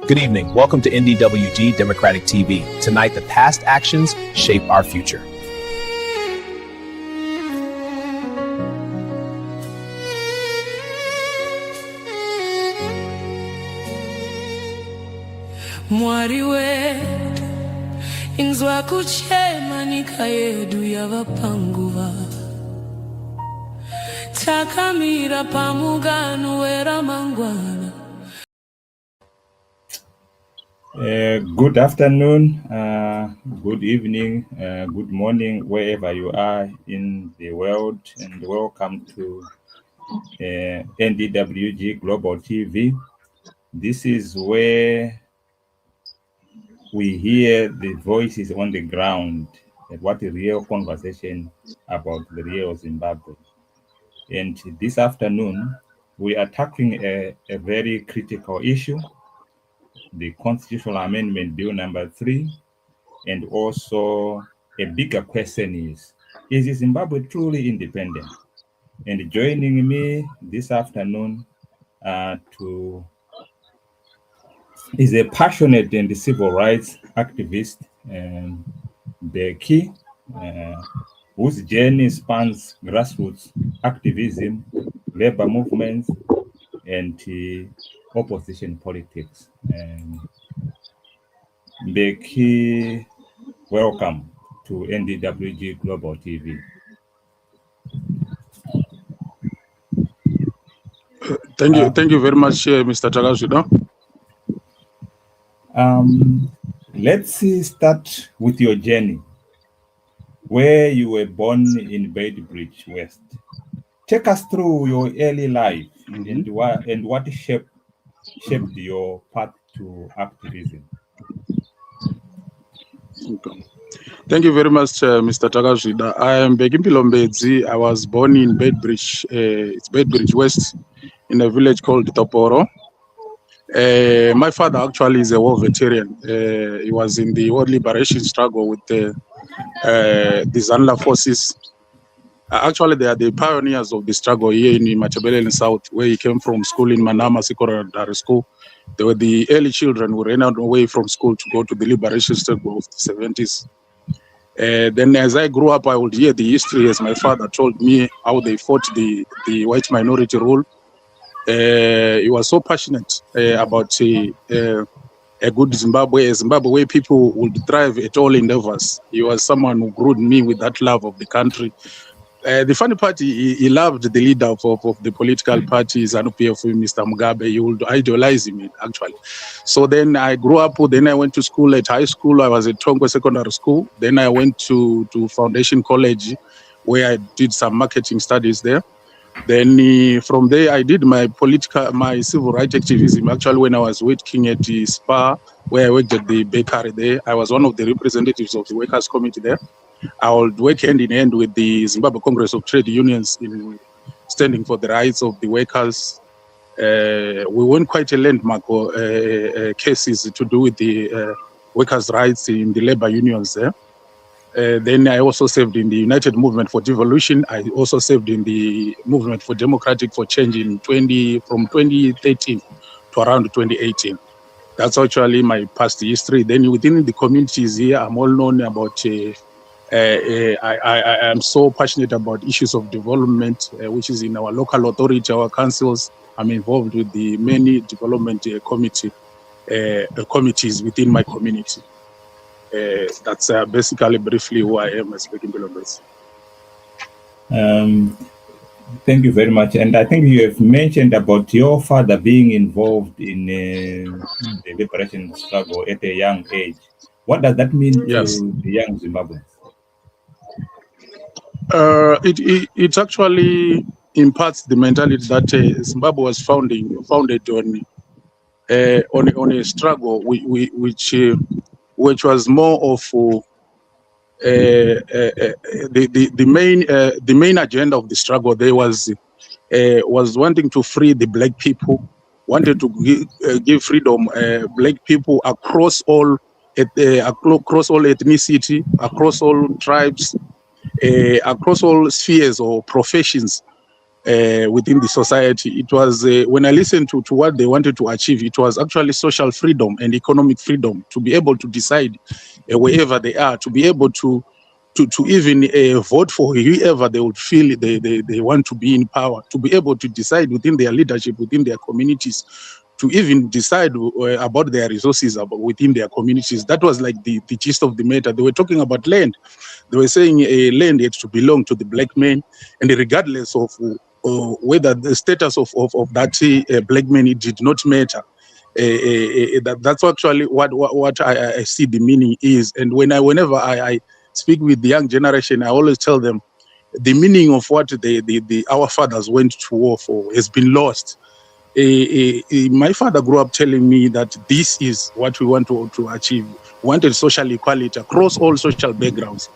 Good evening. Welcome to NDWG Democratic TV. Tonight, the past actions shape our future. Mwari wetu inzwa kuchema nika yedu yavapanguva takamira pamugano wera mangwana. Good afternoon, good evening, good morning, wherever you are in the world, and welcome to NDWG Global TV. This is where we hear the voices on the ground and what a real conversation about the real Zimbabwe. And this afternoon, we are tackling a very critical issue, the Constitutional Amendment Bill number 3, and also a bigger question is Zimbabwe truly independent? And joining me this afternoon is a passionate and civil rights activist, Becky, whose journey spans grassroots activism, labor movements, and opposition politics. Becky, welcome to NDWG Global TV. Thank you very much, Mr. Takazwida. Let's start with your journey, where you were born in Beitbridge West. Take us through your early life and what shaped your path to activism. Okay. Thank you very much, Mr. Takazwida. I am Becky Mpilombedzi. I was born in Beitbridge. It's Beitbridge West, in a village called Toporo. My father actually is a war veteran. He was in the world liberation struggle with the Zanla forces. Actually, they are the pioneers of the struggle here in Matabeleland South, where he came from school in Manama Secondary School. They were the early children who ran away from school to go to the liberation struggle of the 70s. Then as I grew up, I would hear the history as my father told me how they fought the white minority rule. He was so passionate about a good Zimbabwe, a Zimbabwe where people would thrive at all endeavors. He was someone who grew me with that love of the country. The funny part, he loved the leader of the political party, ZANU-PF, Mr. Mugabe. He would idolize him, actually. So then I grew up, then I went to school. At high school, I was at Tongwe Secondary School. Then I went to Foundation College, where I did some marketing studies there. Then from there, I did my civil rights activism. Actually, when I was working at the SPA, where I worked at the bakery there, I was one of the representatives of the Workers' Committee there. I would work hand in hand with the Zimbabwe Congress of Trade Unions in standing for the rights of the workers. We won quite a landmark cases to do with the workers' rights in the labor unions there. Then I also served in the United Movement for Devolution. I also served in the Movement for Democratic for Change from 2013 to around 2018. That's actually my past history. Then within the communities here, I'm all known about, I am so passionate about issues of development, which is in our local authority, our councils. I'm involved with the many development committees within my community. That's basically briefly who I am as Becky Mpilombedzi. Thank you very much. And I think you have mentioned about your father being involved in the liberation struggle at a young age. What does that mean to the young Zimbabweans? It actually imparts the mentality that Zimbabwe was founded on a struggle which was more of the main agenda of the struggle. There was wanting to free the black people, wanted to give freedom black people across all ethnicity, across all tribes, across all spheres or professions. within the society. It was when I listened to what they wanted to achieve, it was actually social freedom and economic freedom to be able to decide wherever they are, to be able to even vote for whoever they would feel they want to be in power, to be able to decide within their leadership, within their communities, to even decide about their resources within their communities. That was like the gist of the matter. They were talking about land. They were saying land had to belong to the black man, and regardless of whether the status of that black man, it did not matter. That's actually what I see the meaning is. And whenever I speak with the young generation, I always tell them the meaning of what our fathers went to war for has been lost. My father grew up telling me that this is what we want to achieve. We wanted social equality across all social backgrounds.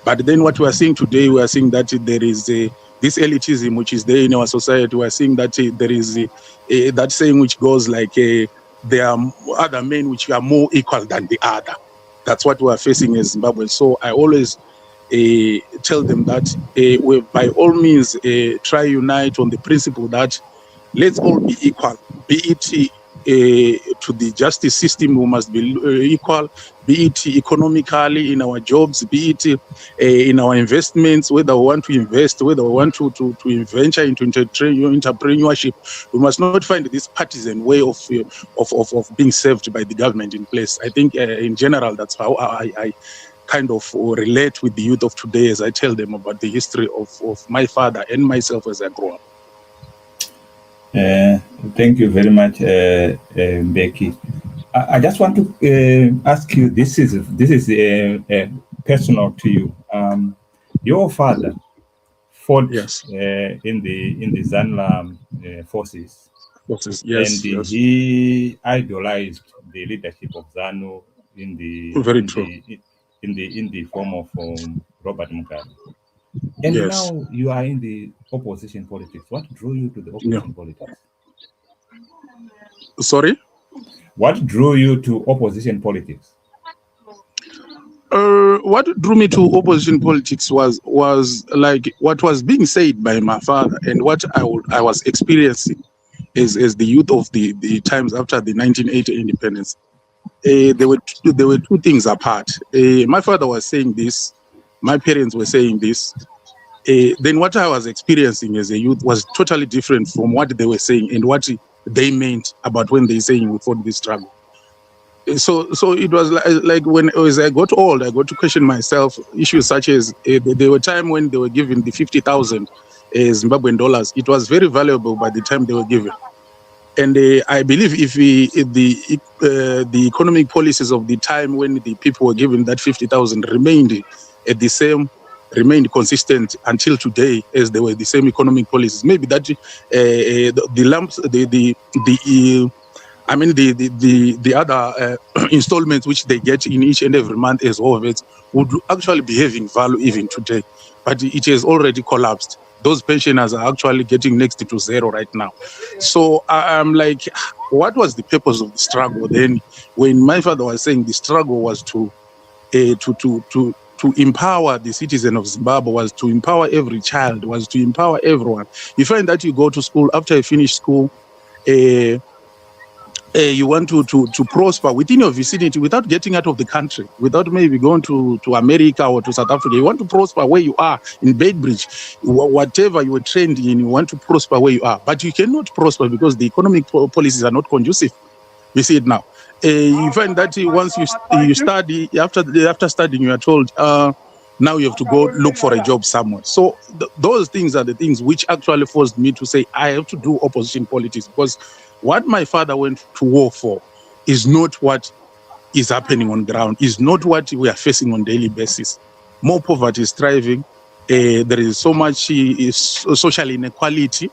But then what we are seeing today, we are seeing that there is this elitism which is there in our society. We are seeing that there is that saying which goes like there are other men which are more equal than the other. That's what we are facing in Zimbabwe. So I always tell them that we by all means try unite on the principle that let's all be equal, be it to the justice system, we must be equal, be it economically in our jobs, be it in our investments, whether we want to invest, whether we want to venture into entrepreneurship. We must not find this partisan way of being served by the government in place. I think in general, that's how I kind of relate with the youth of today as I tell them about the history of my father and myself as I grow up. Thank you very much, Becky. I just want to ask you. This is personal to you. Your father fought Yes. in the ZANU forces. Yes, And he idolized the leadership of ZANU in the form of Robert Mugabe. And Yes. now you are in the opposition politics. What drew you to the opposition politics? Sorry? What drew you to opposition politics? What drew me to opposition politics was like what was being said by my father and what I was experiencing as the youth of the times after the 1980 independence. There were two things apart. My father was saying this. My parents were saying this. Then what I was experiencing as a youth was totally different from what they were saying and what they meant about when they saying we fought this struggle. So it was like when as I got old, I got to question myself. Issues such as there were times when they were given the 50,000 Zimbabwean dollars. It was very valuable by the time they were given. And I believe if the economic policies of the time when the people were given that 50,000 remained at the same, remained consistent until today as they were the same economic policies, maybe that the lumps, the other installments which they get in each and every month as OVETs would actually be having value even today. But it has already collapsed. Those pensioners are actually getting next to zero right now. So I'm like, what was the purpose of the struggle then? When my father was saying the struggle was to empower the citizen of Zimbabwe, was to empower every child, was to empower everyone. You find that you go to school, after you finish school, you want to prosper within your vicinity without getting out of the country, without maybe going to America or to South Africa. You want to prosper where you are in Beitbridge, whatever you were trained in, you want to prosper where you are. But you cannot prosper because the economic policies are not conducive. We see it now. You find that once you study, after studying, you are told, now you have to go look for a job somewhere. So those things are the things which actually forced me to say, I have to do opposition politics, because what my father went to war for is not what is happening on ground, is not what we are facing on a daily basis. More poverty is thriving. There is so much social inequality.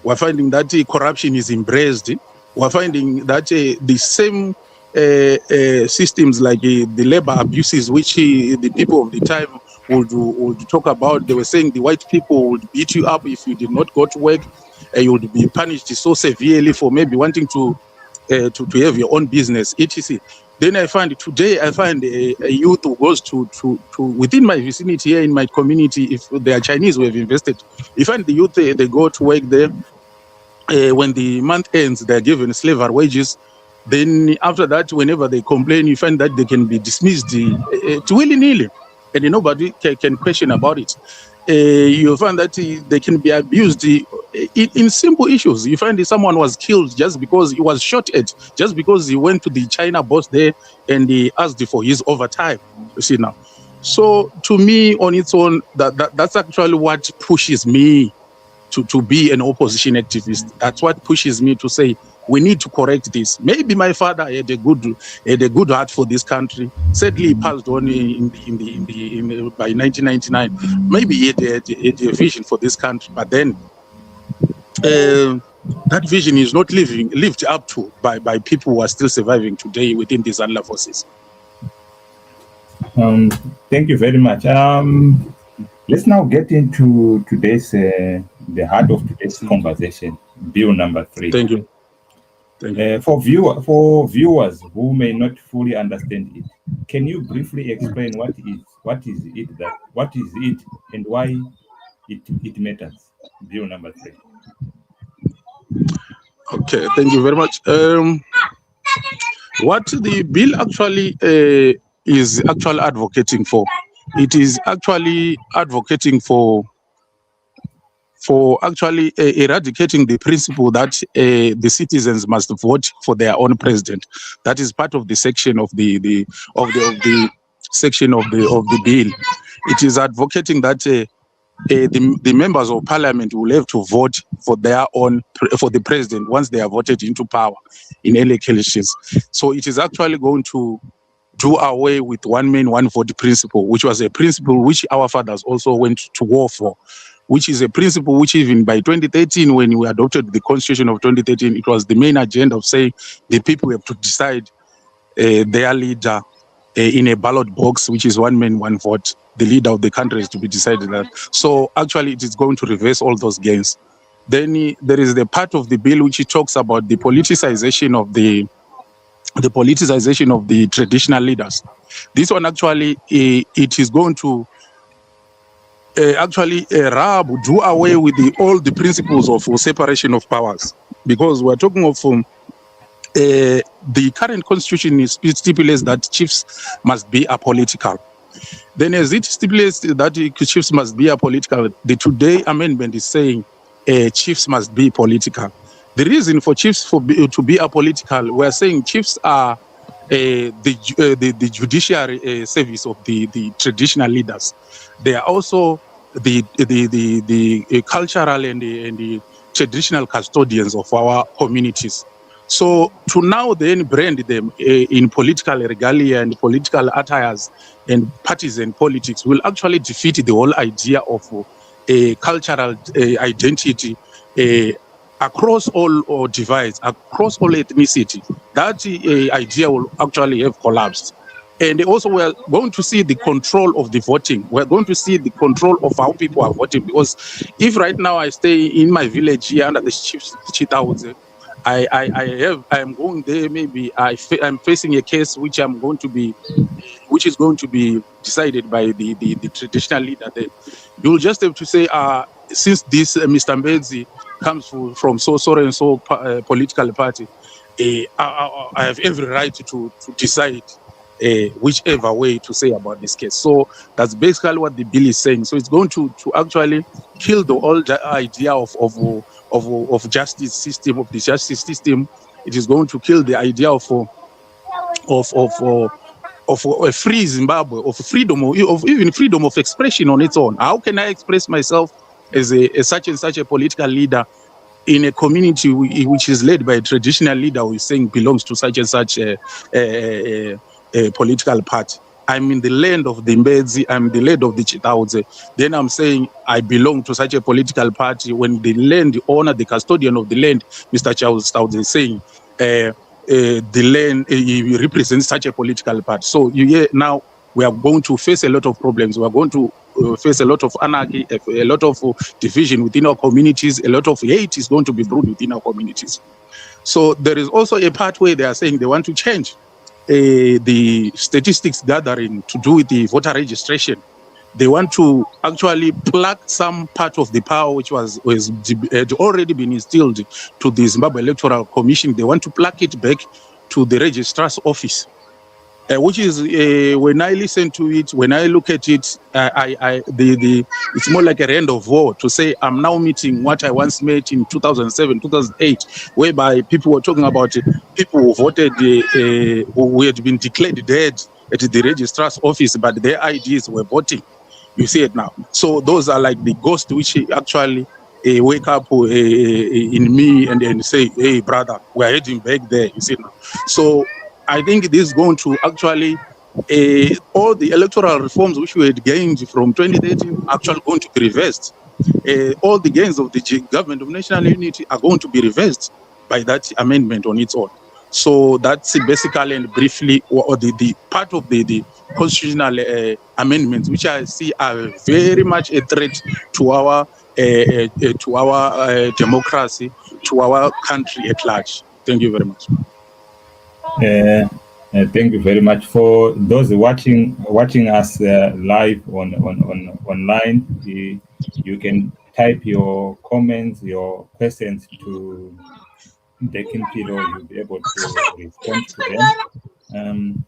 We're finding that corruption is embraced. We're finding that the same systems like the labor abuses, which the people of the time would talk about. They were saying the white people would beat you up if you did not go to work. You would be punished so severely for maybe wanting to to have your own business, etc. Then I find a youth who goes to within my vicinity here in my community. If they are Chinese who have invested, you find the youth they go to work there. When the month ends, they're given slavery wages. Then after that, whenever they complain, you find that they can be dismissed willy-nilly, and nobody can question about it. You find that they can be abused in simple issues. You find that someone was killed just because he was shot at, just because he went to the China boss there and he asked for his overtime. You see now. So to me, on its own, that's actually what pushes me to be an opposition activist. That's what pushes me to say we need to correct this. Maybe my father had a good heart for this country. Sadly, he passed on by 1999. Maybe he had a vision for this country, but then that vision is not lived up to by people who are still surviving today within these ZANLA forces. Thank you very much. Let's now get into today's the heart of today's conversation, bill number 3. Thank you. For viewers who may not fully understand it, can you briefly explain what is it and why it matters? Bill number 3. Okay, thank you very much. What the bill actually is actually advocating for, it is actually advocating for actually eradicating the principle that the citizens must vote for their own president. That is part of the section of the section of the bill. It is advocating that the members of parliament will have to vote for their own for the president once they are voted into power in elections. So it is actually going to do away with one man, one vote principle, which was a principle which our fathers also went to war for, which is a principle which even by 2013, when we adopted the constitution of 2013, it was the main agenda of saying the people have to decide their leader in a ballot box, which is one man, one vote. The leader of the country is to be decided that. So actually it is going to reverse all those gains. Then there is the part of the bill which talks about the politicization of the traditional leaders. This one actually, it is going to do away with all the principles of separation of powers, because we're talking of the current constitution stipulates that chiefs must be apolitical. Then as it stipulates that chiefs must be apolitical, the today amendment is saying chiefs must be political. The reason for chiefs to be apolitical, we're saying chiefs are the judiciary service of the traditional leaders. They are also the cultural and the traditional custodians of our communities. So to now then brand them in political regalia and political attires and partisan politics will actually defeat the whole idea of a cultural identity across all divides, across all ethnicity. That idea will actually have collapsed. And also we're going to see the control of the voting. We're going to see the control of how people are voting, because if right now I stay in my village here under the Chitauze, I am going there, maybe I'm facing a case which is going to be decided by the traditional leader there. You'll just have to say, since this Mr. Mbedzi comes from so and so political party, I have every right to decide whichever way to say about this case. So that's basically what the bill is saying. So it's going to actually kill the old idea of justice system, of the justice system. It is going to kill the idea of a free Zimbabwe, of freedom, of even freedom of expression on its own. How can I express myself as such and such a political leader in a community which is led by a traditional leader who is saying belongs to such and such a political party? I'm in the land of the Mbedzi, I'm the land of the Chitauze. Then I'm saying I belong to such a political party when the land owner, the custodian of the land, Mr. Chitauze, is saying the land he represents such a political party. So now we are going to face a lot of problems. We are going to face a lot of anarchy, a lot of division within our communities, a lot of hate is going to be brewed within our communities. So there is also a part where they are saying they want to change the statistics gathering to do with the voter registration. They want to actually plug some part of the power which had already been instilled to the Zimbabwe Electoral Commission. They want to plug it back to the registrar's office, which is when I listen to it, when I look at it, it's more like a end of war to say I'm now meeting what I once met in 2007, 2008, whereby people were talking about people who voted, who had been declared dead at the registrar's office, but their IDs were voting. You see it now. So those are like the ghosts which actually wake up in me and say, hey, brother, we're heading back there. You see it now. So I think this is going to actually, all the electoral reforms which we had gained from 2013 are actually going to be reversed. All the gains of the government of national unity are going to be reversed by that amendment on its own. So that's basically and briefly or the part of the constitutional amendments, which I see are very much a threat to our democracy, to our country at large. Thank you very much. Thank you very much. For those watching us live online, you can type your comments, your questions to Bekimpilo. You'll be able to respond to them.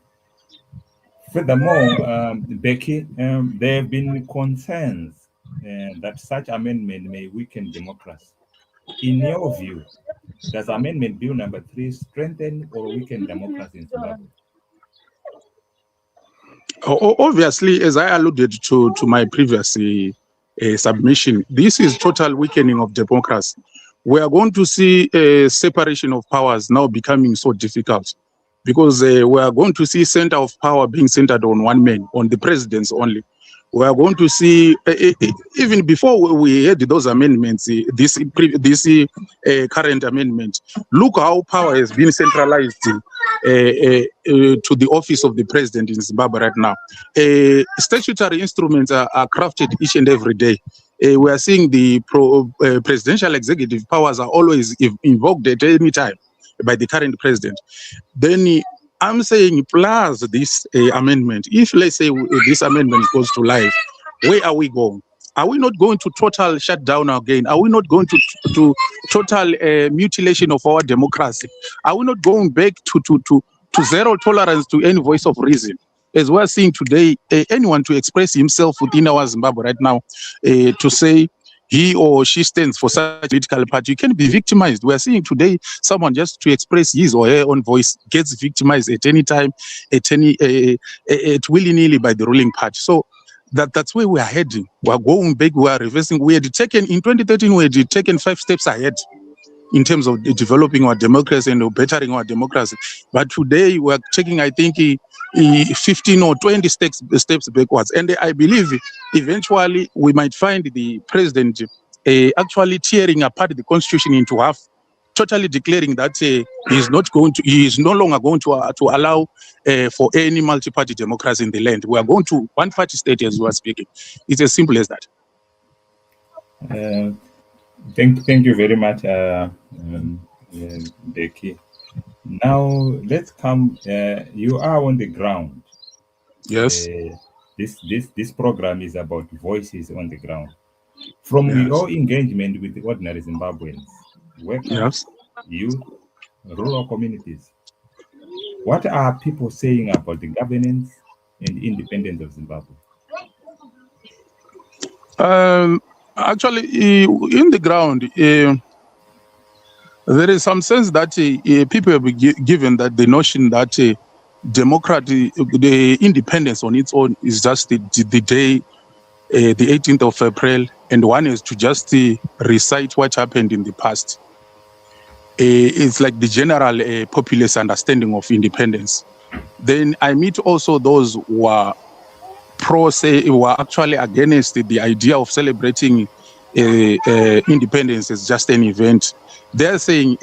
Furthermore, Becky, there have been concerns that such amendment may weaken democracy. In your view, does Amendment Bill number 3 strengthen or weaken democracy in Zimbabwe? Obviously, as I alluded to my previous submission, this is total weakening of democracy. We are going to see a separation of powers now becoming so difficult because we are going to see center of power being centered on one man, on the presidents only. We are going to see, even before we had those amendments, this current amendment, look how power has been centralized to the office of the president in Zimbabwe right now. Statutory instruments are crafted each and every day. We are seeing the presidential executive powers are always invoked at any time by the current president. Then I'm saying plus this amendment, if let's say this amendment goes to life, where are we going? Are we not going to total shutdown again? Are we not going to total mutilation of our democracy? Are we not going back to zero tolerance to any voice of reason? As we're seeing today, anyone to express himself within our Zimbabwe right now, to say he or she stands for such a political party, you can be victimized. We are seeing today someone just to express his or her own voice gets victimized at any time, at willy-nilly by the ruling party. So that's where we are heading. We are going back, we are reversing. We had taken, in 2013, we had taken 5 steps ahead in terms of developing our democracy and bettering our democracy. But today we are taking, I think, 15 or 20 steps backwards. And I believe eventually we might find the president actually tearing apart the constitution into half, totally declaring that he is no longer going to allow for any multi-party democracy in the land. We are going to one-party state as we are speaking. It's as simple as that. Thank you very much, Becky. Now let's come. You are on the ground. Yes. This program is about voices on the ground. From your engagement with the ordinary Zimbabweans, workers, youth, rural communities, what are people saying about the governance and independence of Zimbabwe? Actually, in the ground, there is some sense that people have been given that the notion that the independence on its own is just the day, the 18th of April, and one is to just recite what happened in the past. It's like the general populace understanding of independence. Then I meet also those who are who are actually against the idea of celebrating independence as just an event. They're saying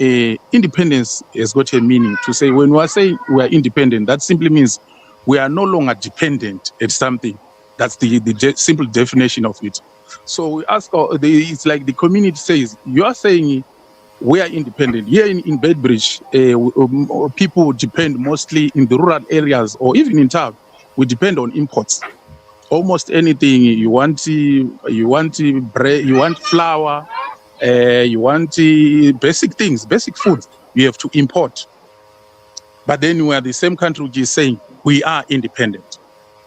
independence has got a meaning. To say when we are saying we are independent, that simply means we are no longer dependent at something. That's the simple definition of it. So we ask, it's like the community says, you are saying we are independent. Here in Bedbridge, people depend mostly in the rural areas or even in town. We depend on imports. Almost anything you want bread, you want flour, you want basic things, basic food, you have to import. But then we are the same country which is saying we are independent.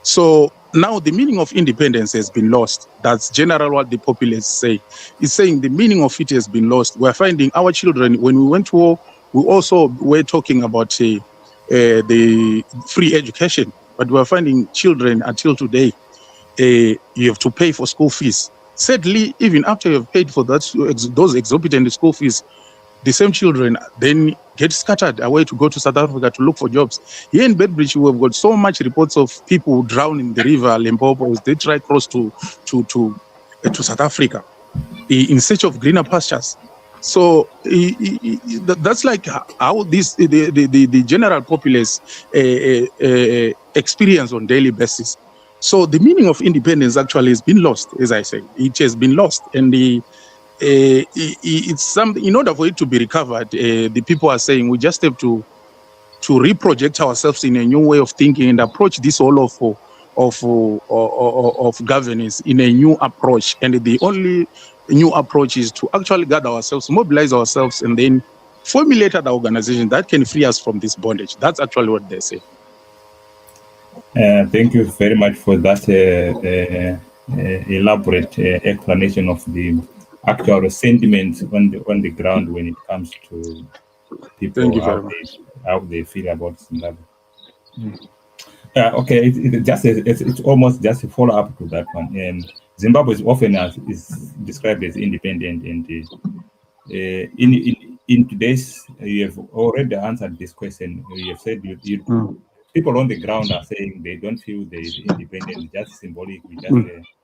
So now the meaning of independence has been lost. That's generally what the populace say. It's saying the meaning of it has been lost. We're finding our children, when we went to war, we also were talking about the free education, but we're finding children until today, you have to pay for school fees. Sadly, even after you have paid for those exorbitant school fees, the same children then get scattered away to go to South Africa to look for jobs. Here in Bedbridge, we have got so much reports of people drowning in the river Limpopo as they try to cross to South Africa in search of greener pastures. So that's like how the general populace experience on daily basis. So the meaning of independence actually has been lost, as I say. It has been lost, and it's something. In order for it to be recovered, the people are saying we just have to reproject ourselves in a new way of thinking and approach this all of governance in a new approach. And the only new approach is to actually gather ourselves, mobilize ourselves, and then formulate an organization that can free us from this bondage. That's actually what they say. Thank you very much for that elaborate explanation of the actual sentiment on the ground when it comes to people, how they feel about Zimbabwe. Okay, it's almost just a follow up to that one. Zimbabwe is often is described as independent, and in today's, you have already answered this question. You have said people on the ground are saying they don't feel there is independence, just symbolic, just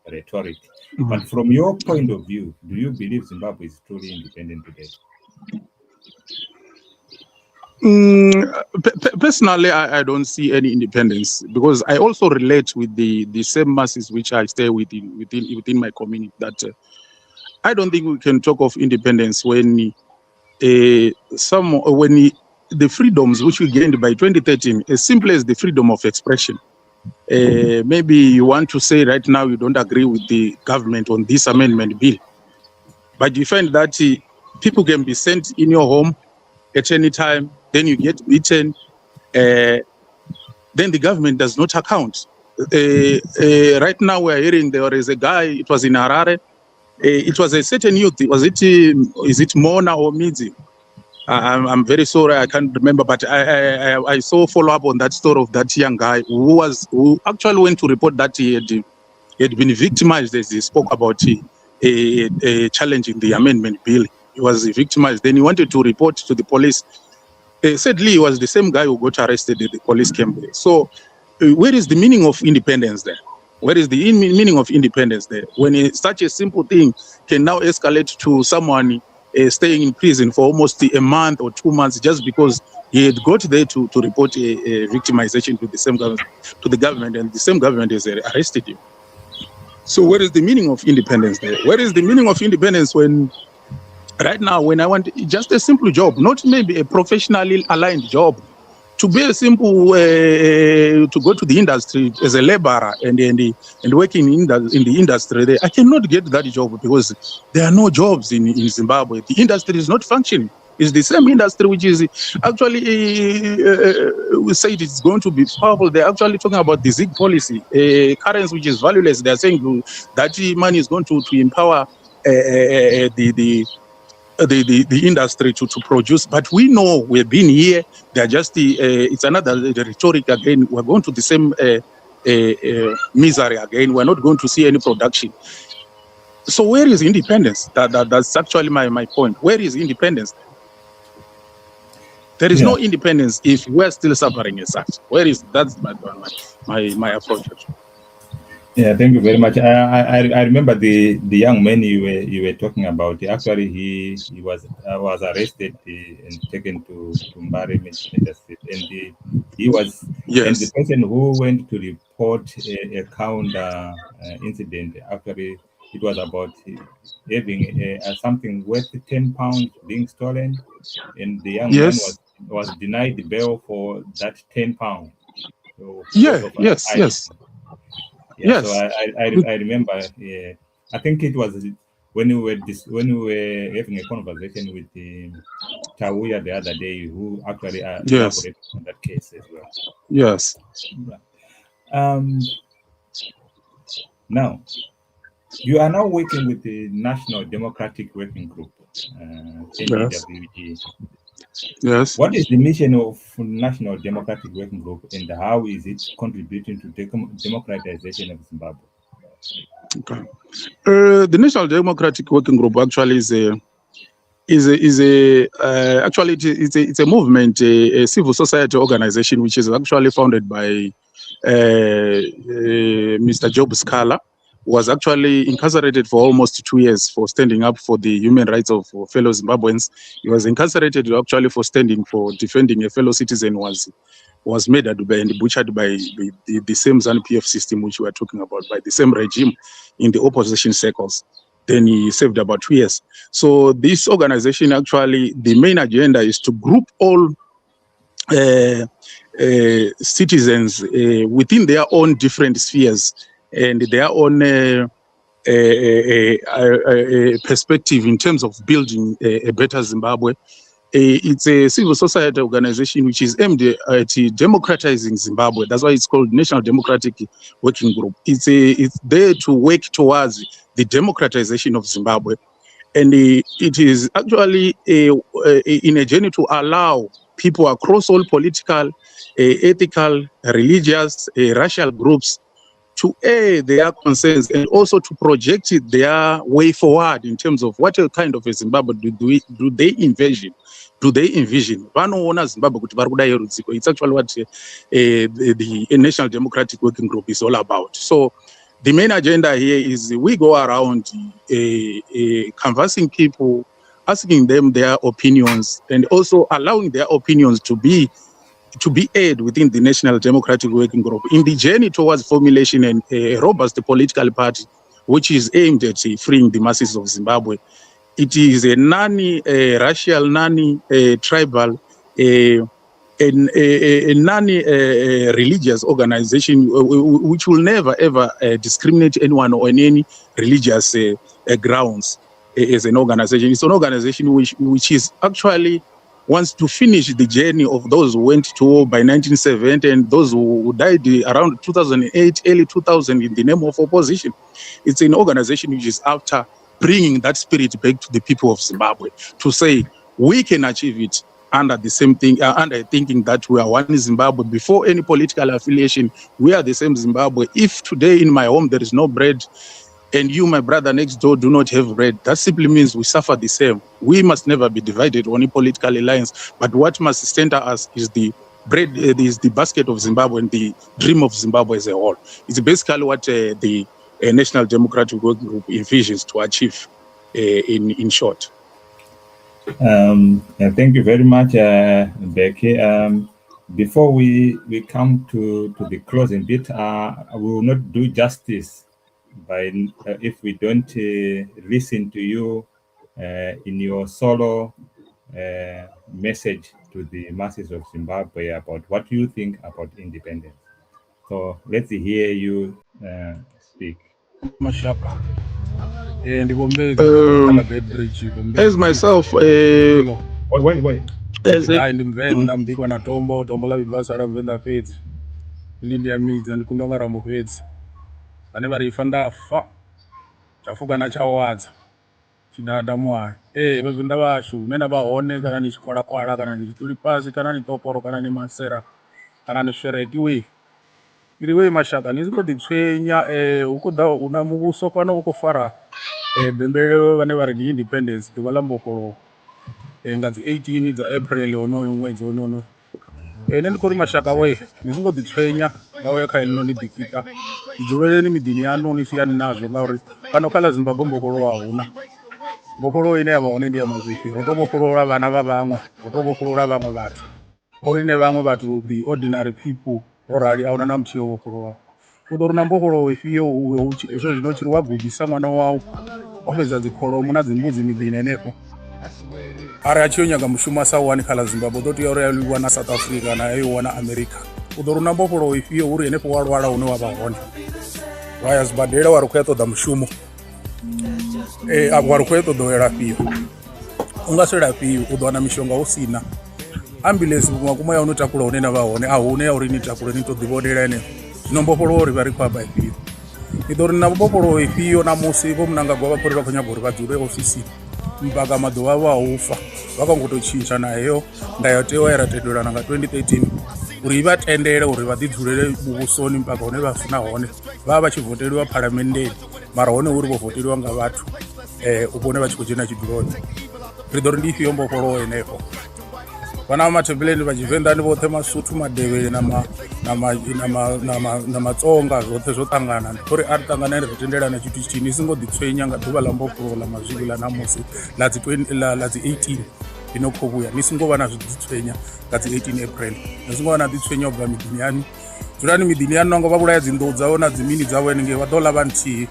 rhetoric. But from your point of view, do you believe Zimbabwe is truly independent today? Personally, I don't see any independence, because I also relate with the same masses which I stay within my community. That I don't think we can talk of independence when the freedoms which we gained by 2013, as simple as the freedom of expression. Maybe you want to say right now you don't agree with the government on this amendment bill, but you find that people can be sent in your home at any time, then you get beaten, then the government does not account. Right now we're hearing there is a guy, it was in Harare, it was a certain youth, is it Mona or Midzi? I'm very sorry, I can't remember, but I saw follow up on that story of that young guy who actually went to report that he had been victimized as he spoke about challenging the amendment bill. He was victimized. Then he wanted to report to the police. Sadly, he was the same guy who got arrested at the police camp. So where is the meaning of independence there? Where is the meaning of independence there? When such a simple thing can now escalate to someone staying in prison for almost a month or 2 months just because he had got there to report a victimization to the government, and the same government has arrested him. So where is the meaning of independence there? Where is the meaning of independence when right now, when I want just a simple job, not maybe a professionally aligned job, to be a simple to go to the industry as a laborer and working in the industry there, I cannot get that job because there are no jobs in Zimbabwe. The industry is not functioning. It's the same industry which is actually we said it's going to be powerful. They're actually talking about the ZIG policy, currency which is valueless. They're saying that money is going to empower the industry to produce, but we know we've been here. They're just it's another rhetoric again. We're going to the same misery again. We're not going to see any production. So where is independence? That's actually my point. Where is independence? There is no independence if we're still suffering as such. Where is that's my approach. Yeah, thank you very much. I remember the young man you were talking about. Actually, he was arrested and taken to Mbare Medical State, and he was and the person who went to report a counter incident actually it was about having something worth £10 being stolen, and the young man Yes. was denied bail for that £10. So because Yeah. of Yes. item. Yes. Yeah, so Yes. I remember. Yeah, I think it was when we were having a conversation with Tawuya the other day, who actually Yes. elaborated on that case as well. Yes. Now, you are now working with the National Democratic Working Group, NDWG. Yes. What is the mission of National Democratic Working Group, and how is it contributing to democratization of Zimbabwe? Okay. The National Democratic Working Group actually is a movement, a civil society organization, which is actually founded by Mr. Job Scala, who was actually incarcerated for almost 2 years for standing up for the human rights of fellow Zimbabweans. He was incarcerated actually for standing for defending a fellow citizen was murdered and butchered by the same ZANU-PF system which we are talking about, by the same regime in the opposition circles. Then he served about 2 years. So this organization, actually, the main agenda is to group all citizens within their own different spheres and their own perspective in terms of building a better Zimbabwe. It's a civil society organization which is aimed at democratizing Zimbabwe. That's why it's called National Democratic Working Group. It's there to work towards the democratization of Zimbabwe. And it is actually in a journey to allow people across all political, ethical, religious, racial groups to air their concerns and also to project their way forward in terms of what kind of a Zimbabwe do they envision. Vanoona Zimbabwe kuti vari kuda yerudziko. It's actually what the National Democratic Working Group is all about. So the main agenda here is we go around canvassing people, asking them their opinions, and also allowing their opinions to be aired within the National Democratic Working Group in the journey towards formulation and a robust political party, which is aimed at freeing the masses of Zimbabwe. It is a racial, tribal, a religious organization which will never ever discriminate anyone on any religious grounds as an organization. It's an organization which is actually wants to finish the journey of those who went to war by 1970 and those who died around 2008, early 2000 in the name of opposition. It's an organization which is after bringing that spirit back to the people of Zimbabwe to say we can achieve it under the same thing, under thinking that we are one Zimbabwe before any political affiliation. We are the same Zimbabwe. If today in my home there is no bread and you, my brother next door, do not have bread, that simply means we suffer the same. We must never be divided on a political alliance, but what must center us is the bread, is the basket of Zimbabwe and the dream of Zimbabwe as a whole. It's basically what the National Democratic Working Group envisions to achieve in short. Thank you very much, Becky. Before we come to the closing bit, we will not do justice by if we don't listen to you in your solo message to the masses of Zimbabwe about what you think about independence. So let's hear you speak. Mashaka. As myself, Wait. as a, ndimvenha mbikwa na tombo la vibasa ra mvenha fedzi ndindi ya midzi ndikundonga rambo fedzi vane varifa ndafa chafuka nachawadza chinada mwari vazinda vashu nena vahone kana ni chikwarakwara kana ni chituri pasi kana ni toporo kana ni masera kana ni sveretiwe iriwe mashaka nisingotitsvenya ukuda una muvuso pano ukufara bembele vane vari ni independence ndivalambokoro nganzi 18 dza April onoyo mwedzi onono nendikuri mashaka we nisingotitsvenya ngauya khaino ni dikita idzuleleni midini yanu ni siyani nazvo ngauri kana khala Zimbabwe mbokoro hauna mbokoro ine yavahone ndi ya mazvifi rotombokorola vana vavamwe rotombokorola vamwe vathu ori ne vamwe vathu the ordinary people orali auna na muthiyo wokorola uḓo ri na mbofholowo ifhio hezwo zwino tshiri wa gudisa ṅwana wau o fhedza dzi kholomo na dzimbudzi miḓini henefho arali a tshi yo nyaga mushumo a sa wani kha ḽa Zimbabwe ḓo tea uri a wana South Africa na yo wana America. U ḓo ri na mbofholowo ifhio uri henefho wa lwala hune wa vha hone wa ya sibadela wa ri khou ya ṱoḓa mushumo wa ri khou ya ṱoḓa u lafhiwa u nga si lafhiwi u ḓo wana mishonga hu sina ambuḽentse vhumakumo ya hone takula hune na vha hone a hune ya uri ni takule ni to ḓivhonela henefho. Zwino mbofholowo ri vha ri khou amba ifhio ni ḓo ri na mbofholowo ifhio na musi vho munangagwa vha khou ri vha khou nyaga uri vha dzule ofisini mpaka maḓuvha avho a u fa vha khou ngo tou tshintsha na heyo ndayotewa ya ra tendelana nga 2013 uri i vha tendele uri vha ḓi dzulele muvhusoni mpaka hune vha funa hone vha vha tshi voteliwa phalamenndeni mara hone uri vho voteliwa nga vhathu u vhone vha tshi khou dzhena tshiduloni. Ri ḓo ri ndi ifhio mbofholowo henefho. Vhana vha mathembeleni vha Tshivenḓani vhoṱhe Masuthu Madevhele na Matsonga zwoṱhe zwo ṱangana ndi uri a ri ṱanganani ri tendelana tshithu tshithihi ni songo ḓitswenya nga ḓuvha ḽa mbofholowo ḽa mazwivhi ḽa namusi ḽa dzi 18 ino khou vhuya ni songo vha na zwiḓitswenya nga dzi 18 April ni songo vha na ḓitswenya u bva miḓini yanu dzulani miḓini yanu nango vha vhulaya dzinḓou dzavho na dzimini dzavho henengei vha ḓo ḽa nthihi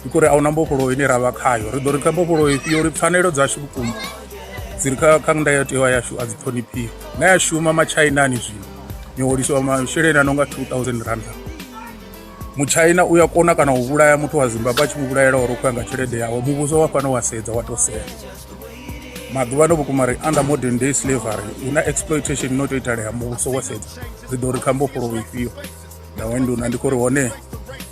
ikuri a hu na mbofholowo ine ra vha khayo. Ri ḓo ri kha mbofholowo ifhio uri pfhanelo dzashu vhukuma dzi ri kha ndayotewa yashu a dzi ṱhoniphiwi na ya shuma machainani zwino ni holiswa masheleni a no nga 2000 randa. Muchaina u ya kona kana u vhulaya muthu wa Zimbabwe a tshi mu vhulaela uri u khou ya nga tshelede yawe muvhuso wa fana wa sedza wa to sea maḓuvha no vhukuma ri under modern day slavery hu na exploitation no to italea muvhuso wa sedza. Dzi ḓo ri kha mbofholowo ifhio ndawe nduna ndi khou ri hone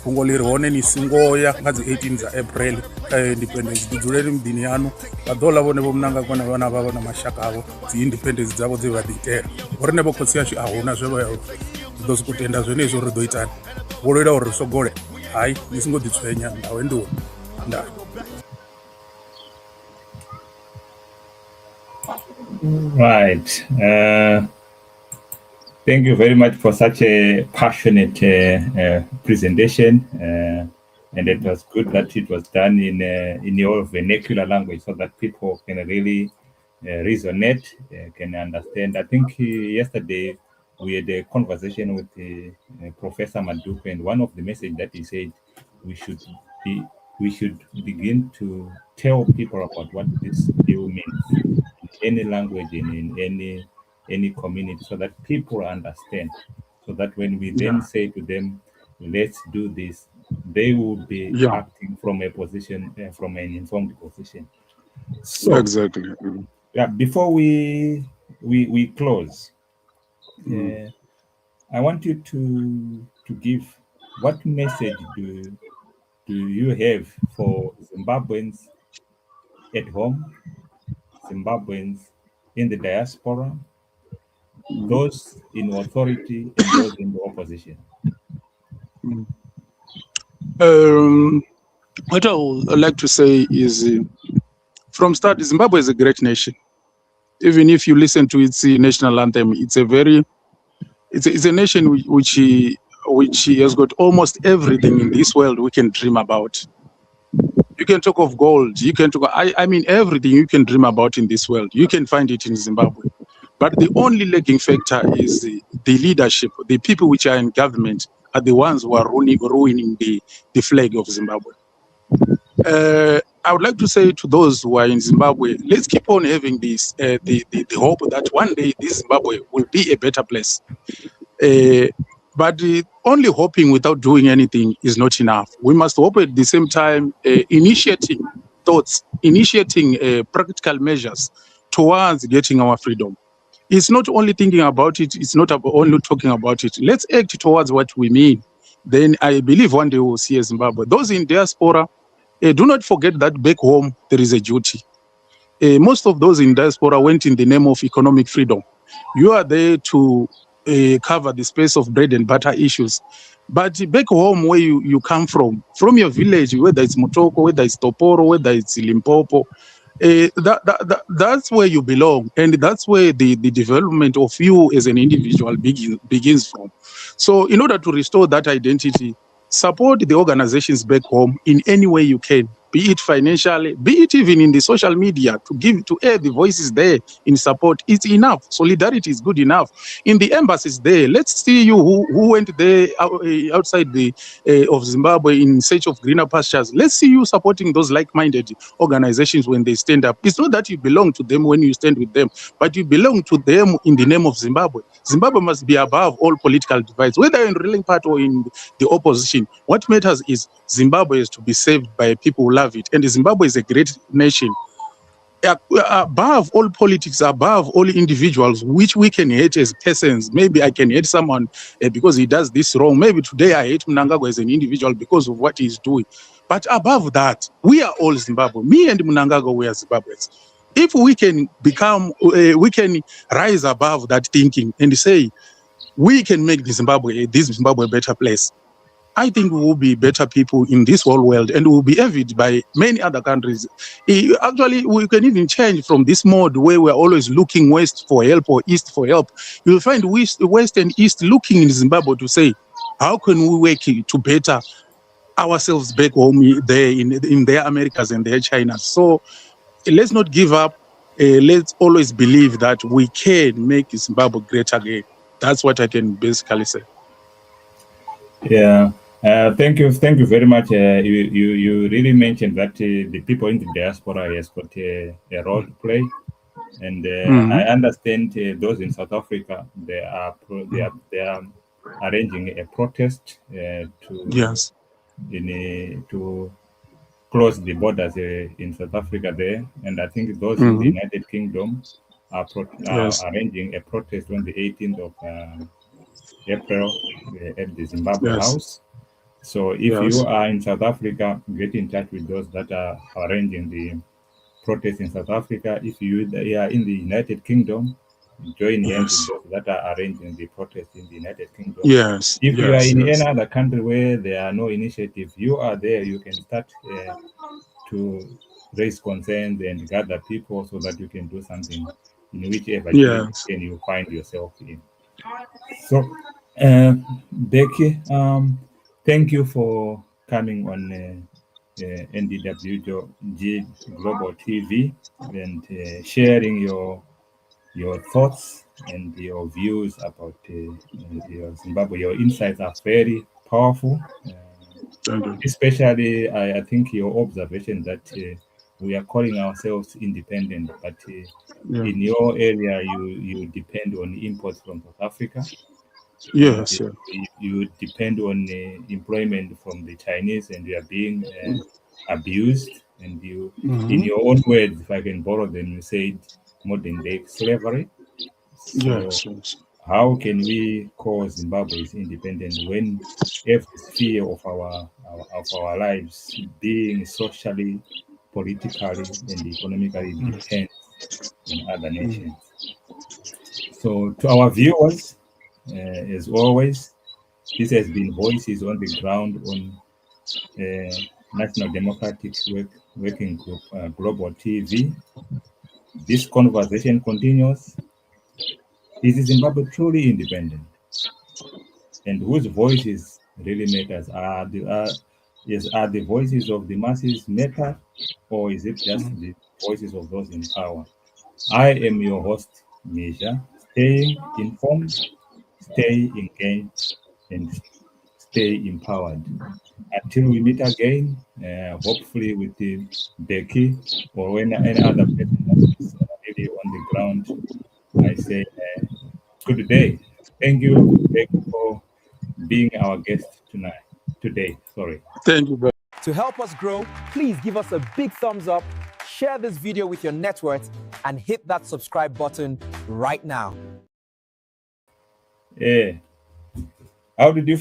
fhungo ḽi ri hone ni songo ya nga dzi 18 dza April kha independence ḓi dzuleli miḓini yanu vha ḓo ḽa vhone vho munangagwa na vhana vhavho na mashaka avho dzi independence dzavho dze vha ḓi itela uri ne vho khotsi yashu a huna zwe vha ḓo sokou tenda zwenezwo ri ḓo itani vho lwela uri ri sogole hayi ni songo ḓitswenya ndawe ndiwo ndaa. Right. Thank you very much for such a passionate presentation, and it was good that it was done in your vernacular language so that people can really resonate, can understand. I think yesterday we had a conversation with Professor Maduku, and one of the messages that he said we should begin to tell people about what this deal means in any language and in any community so that people understand, so that when we then say to them, let's do this, they will be acting from a position, from an informed position. So, exactly. Yeah, before we close, I want you to give, what message do you have for Zimbabweans at home, Zimbabweans in the diaspora, those in authority and those in the opposition? What I would like to say is, from start, Zimbabwe is a great nation. Even if you listen to its national anthem, it's a nation which has got almost everything in this world we can dream about. You can talk of gold, you can talk, I mean everything you can dream about in this world, you can find it in Zimbabwe. But the only lagging factor is the leadership. The people which are in government are the ones who are ruining the flag of Zimbabwe. I would like to say to those who are in Zimbabwe, let's keep on having this, the hope that one day this Zimbabwe will be a better place. But only hoping without doing anything is not enough. We must hope at the same time, initiating thoughts, initiating practical measures towards getting our freedom. It's not only thinking about it, it's not only talking about it. Let's act towards what we mean. Then I believe one day we'll see a Zimbabwe. Those in diaspora, do not forget that back home there is a duty. Most of those in diaspora went in the name of economic freedom. You are there to cover the space of bread and butter issues. But back home where you come from your village, whether it's Motoko, whether it's Toporo, whether it's Limpopo, that's where you belong, and that's where the development of you as an individual begins from. So in order to restore that identity, support the organizations back home in any way you can. be it financially, be it even in the social media, to air the voices there in support. It's enough. Solidarity is good enough. In the embassies there, let's see you who went there outside of Zimbabwe in search of greener pastures. Let's see you supporting those like-minded organizations when they stand up. It's not that you belong to them when you stand with them, but you belong to them in the name of Zimbabwe. Zimbabwe must be above all political divides, whether in the ruling party or in the opposition. What matters is Zimbabwe is to be saved by people who love it. And Zimbabwe is a great nation. Above all politics, above all individuals, which we can hate as persons. Maybe I can hate someone because he does this wrong. Maybe today I hate Mnangagwa as an individual because of what he's doing. But above that, we are all Zimbabwe. Me and Mnangagwa, we are Zimbabweans. If we can we can rise above that thinking and say, we can make this Zimbabwe a better place, I think we will be better people in this whole world, and we will be envied by many other countries. Actually, we can even change from this mode where we're always looking west for help or east for help. You'll find west and east looking in Zimbabwe to say, how can we work to better ourselves back home there in their Americas and their China? So let's not give up. Let's always believe that we can make Zimbabwe great again. That's what I can basically say. Yeah. Thank you very much. You really mentioned that the people in the diaspora has got a role to play, and I understand those in South Africa they are arranging a protest to close the borders in South Africa there, and I think those in the United Kingdom are arranging a protest on the 18th of April at the Zimbabwe House. So if you are in South Africa, get in touch with those that are arranging the protest in South Africa. If you are in the United Kingdom, join hands with those that are arranging the protest in the United Kingdom. If you are in any other country where there are no initiatives, you are there, you can start to raise concerns and gather people so that you can do something in whichever direction you find yourself in. So, Becky, thank you for coming on NDWG Global TV and sharing your thoughts and your views about your Zimbabwe. Your insights are very powerful, especially I think your observation that we are calling ourselves independent, but in your area you depend on imports from South Africa. You depend on employment from the Chinese, and you are being abused. And you, in your own words, if I can borrow them, you said modern day slavery. So how can we call Zimbabwe independent when every sphere of our lives, being socially, politically, and economically, depends on other nations? So to our viewers, as always, this has been Voices on the Ground on National Democratic Working Group Global TV. This conversation continues. Is Zimbabwe truly independent? And whose voices really matters? Are the voices of the masses matter, or is it just the voices of those in power? I am your host, Misha. Stay informed, stay engaged, and stay empowered. Until we meet again, hopefully with Becky or any other person that is really on the ground, I say good day. Thank you, Becky, for being our guest today. Thank you, bro. To help us grow, please give us a big thumbs up, share this video with your network, and hit that subscribe button right now. How did you